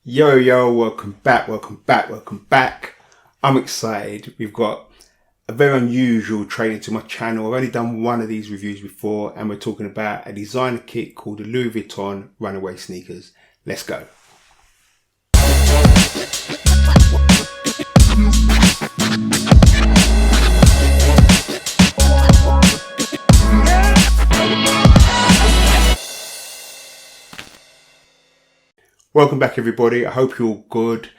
Yo, welcome back. I'm excited. We've got a very unusual training to my channel. I've only done one of these reviews before, and we're talking about a designer kit called the Louis Vuitton Runaway Sneakers. Let's go. Welcome back everybody, I hope you're all good.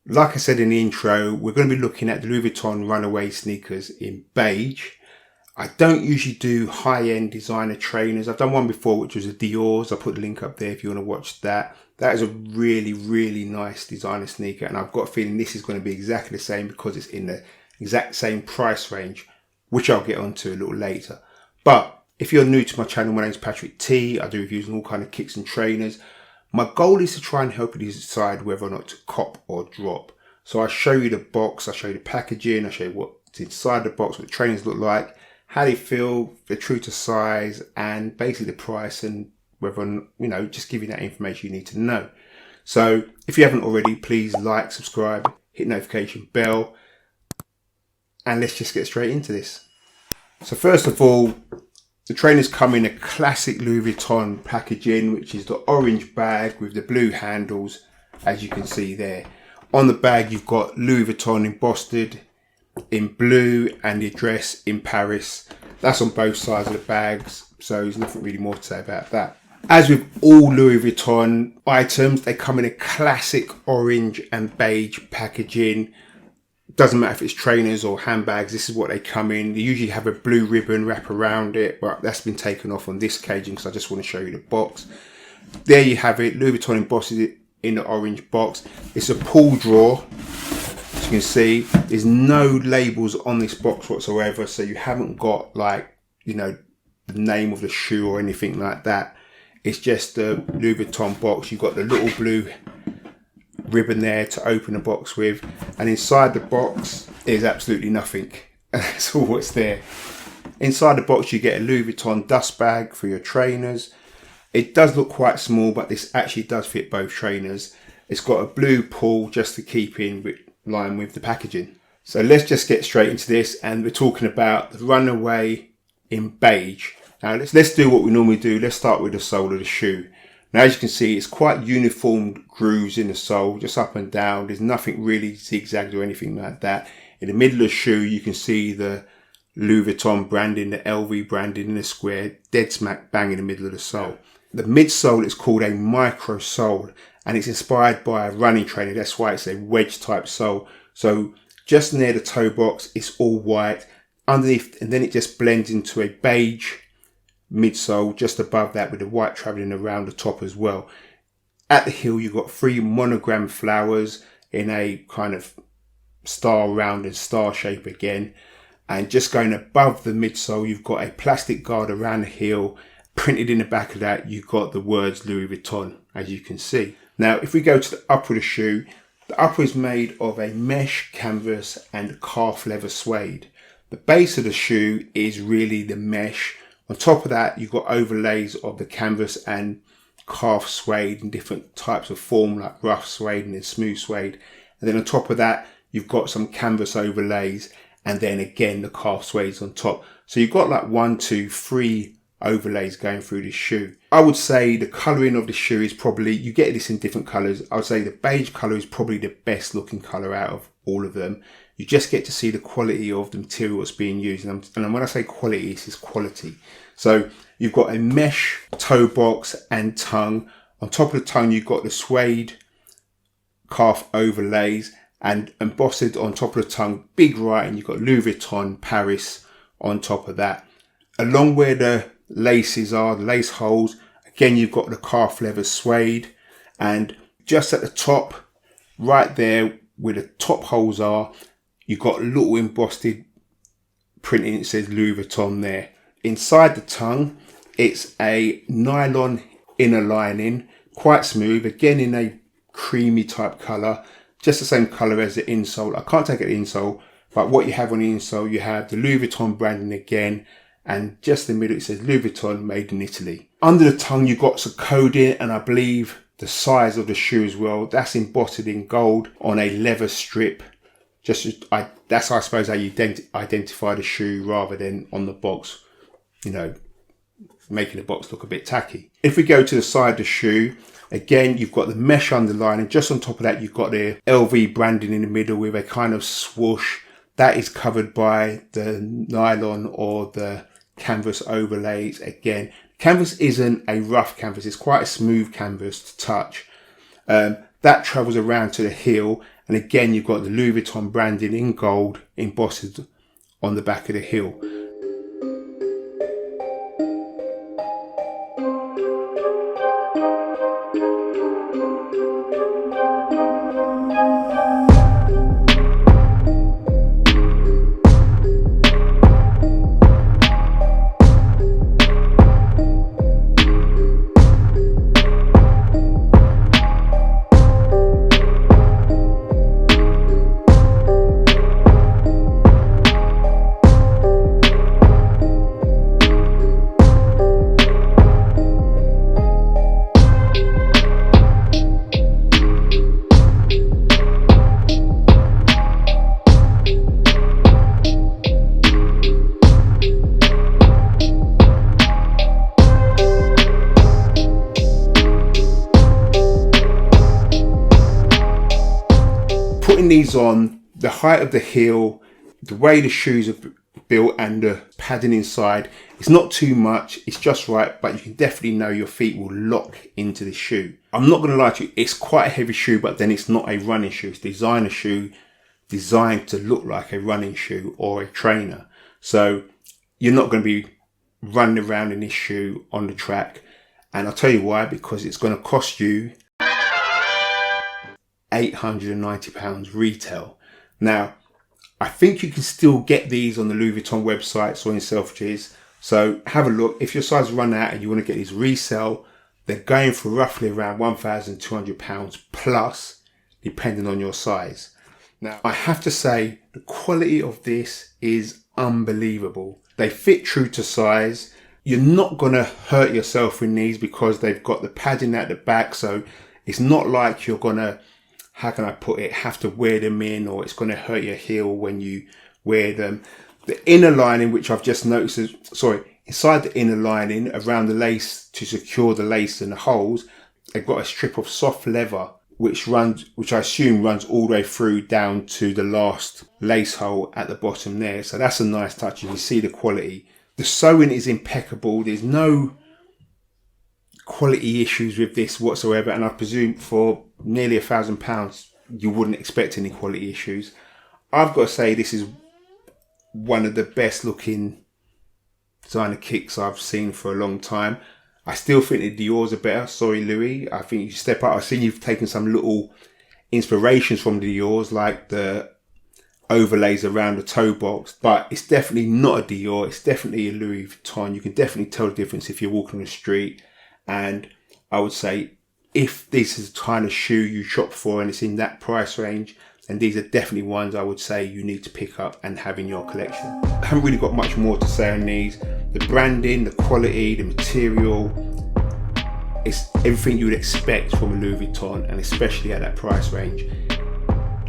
Like I said in the intro, we're going to be looking at the Louis Vuitton Runaway sneakers in beige. I don't usually do high-end designer trainers. I've done one before which was a Dior's. I'll put the link up there if you want to watch that. That is a really nice designer sneaker, and I've got a feeling this is going to be exactly the same because it's in the exact same price range, which I'll get onto a little later. But if you're new to my channel, my name's Patrick T. I do reviews on all kind of kicks and trainers. My goal is to try and help you decide whether or not to cop or drop. So I show you the box, I show you the packaging, I show you what's inside the box, what the trainers look like, how they feel, they're true to size, and basically the price, and whether, just give you that information you need to know. So if you haven't already, please like, subscribe, hit notification bell, and let's just get straight into this. So first of all, the trainers come in a classic Louis Vuitton packaging, which is the orange bag with the blue handles, as you can see there. On the bag, you've got Louis Vuitton embossed in blue and the address in Paris. That's on both sides of the bags, so there's nothing really more to say about that. As with all Louis Vuitton items, they come in a classic orange and beige packaging. Doesn't matter if it's trainers or handbags, this is what they come in. They usually have a blue ribbon wrap around it, but that's been taken off on this occasion because I just want to show you the box. There you have it, Louis Vuitton embossed it in the orange box. It's a pull drawer, as you can see. There's no labels on this box whatsoever, so you haven't got the name of the shoe or anything like that. It's just the Louis Vuitton box. You've got the little blue ribbon there to open the box with, and inside the box is absolutely nothing. That's all what's there. Inside the box you get a Louis Vuitton dust bag for your trainers. It does look quite small, but this actually does fit both trainers. It's got a blue pull just to keep in line with the packaging. So let's just get straight into this, and we're talking about the Runaway in beige. Now let's do what we normally do. Let's start with the sole of the shoe. Now, as you can see, it's quite uniform grooves in the sole, just up and down. There's nothing really zigzagged or anything like that. In the middle of the shoe, you can see the Louis Vuitton branding, the LV branding in a square, dead smack bang in the middle of the sole. The midsole is called a micro sole, and it's inspired by a running trainer. That's why it's a wedge type sole. So just near the toe box, it's all white underneath, and then it just blends into a beige midsole just above that with the white travelling around the top as well. At the heel you've got 3 monogram flowers in a kind of star round and star shape again, and just going above the midsole you've got a plastic guard around the heel. Printed in the back of that you've got the words Louis Vuitton, as you can see. Now if we go to the upper of the shoe, the upper is made of a mesh canvas and calf leather suede. The base of the shoe is really the mesh. On top of that, you've got overlays of the canvas and calf suede in different types of form, like rough suede and then smooth suede. And then on top of that, you've got some canvas overlays, and then again the calf suede's on top. So you've got like 1, 2, 3 overlays going through the shoe. I would say the colouring of the shoe is probably, you get this in different colours. I would say the beige colour is probably the best looking colour out of all of them. You just get to see the quality of the material that's being used. And when I say quality, it's quality. So you've got a mesh toe box and tongue. On top of the tongue, you've got the suede calf overlays, and embossed on top of the tongue, big writing, you've got Louis Vuitton Paris on top of that. Along where the laces are, the lace holes, again, you've got the calf leather suede, and just at the top, right there where the top holes are, you've got a little embossed printing. It says Louis Vuitton there. Inside the tongue, it's a nylon inner lining, quite smooth, again in a creamy type colour, just the same colour as the insole. I can't take it the insole, but what you have on the insole, you have the Louis Vuitton branding again, and just in the middle it says Louis Vuitton made in Italy. Under the tongue you've got some coding, and I believe the size of the shoe as well. That's embossed in gold on a leather strip. That's, I suppose, how you identify the shoe rather than on the box, you know, making the box look a bit tacky. If we go to the side of the shoe, again, you've got the mesh underlining. Just on top of that, you've got the LV branding in the middle with a kind of swoosh. That is covered by the nylon or the canvas overlays. Again, canvas isn't a rough canvas. It's quite a smooth canvas to touch. That travels around to the heel. And again, you've got the Louis Vuitton branding in gold embossed on the back of the heel. Putting these on, the height of the heel, the way the shoes are built and the padding inside, it's not too much, it's just right, but you can definitely know your feet will lock into the shoe. I'm not going to lie to you, it's quite a heavy shoe, but then it's not a running shoe. It's a designer shoe designed to look like a running shoe or a trainer. So you're not going to be running around in this shoe on the track. And I'll tell you why, because it's going to cost you £890 retail. Now, I think you can still get these on the Louis Vuitton websites or in Selfridges. So have a look. If your size run out and you want to get these resale, they're going for roughly around £1,200 plus, depending on your size. Now, I have to say the quality of this is unbelievable. They fit true to size. You're not going to hurt yourself in these because they've got the padding at the back. So it's not like you're going to, how can I put it, have to wear them in, or it's going to hurt your heel when you wear them. The inner lining, which I've just noticed, inside the inner lining around the lace to secure the lace and the holes, they've got a strip of soft leather which I assume runs all the way through down to the last lace hole at the bottom there. So that's a nice touch. You can see the quality. The sewing is impeccable. There's no quality issues with this whatsoever, and I presume for nearly £1,000 you wouldn't expect any quality issues. I've got to say this is one of the best looking designer kicks I've seen for a long time. I still think the Dior's are better. Sorry, Louis. I think you step up. I've seen you've taken some little inspirations from the Dior's, like the overlays around the toe box, but it's definitely not a Dior. It's definitely a Louis Vuitton. You can definitely tell the difference if you're walking on the street. And I would say if this is the kind of shoe you shop for and it's in that price range, then these are definitely ones I would say you need to pick up and have in your collection. I haven't really got much more to say on these. The branding, the quality, the material, it's everything you would expect from a Louis Vuitton, and especially at that price range.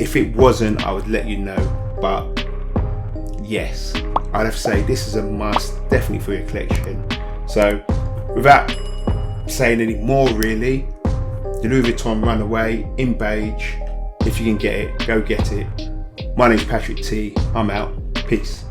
If it wasn't, I would let you know, but yes, I'd have to say this is a must, definitely for your collection. So without saying any more really, the Louis Vuitton Runaway in beige. If you can get it, go get it. My name's Patrick T. I'm out. Peace.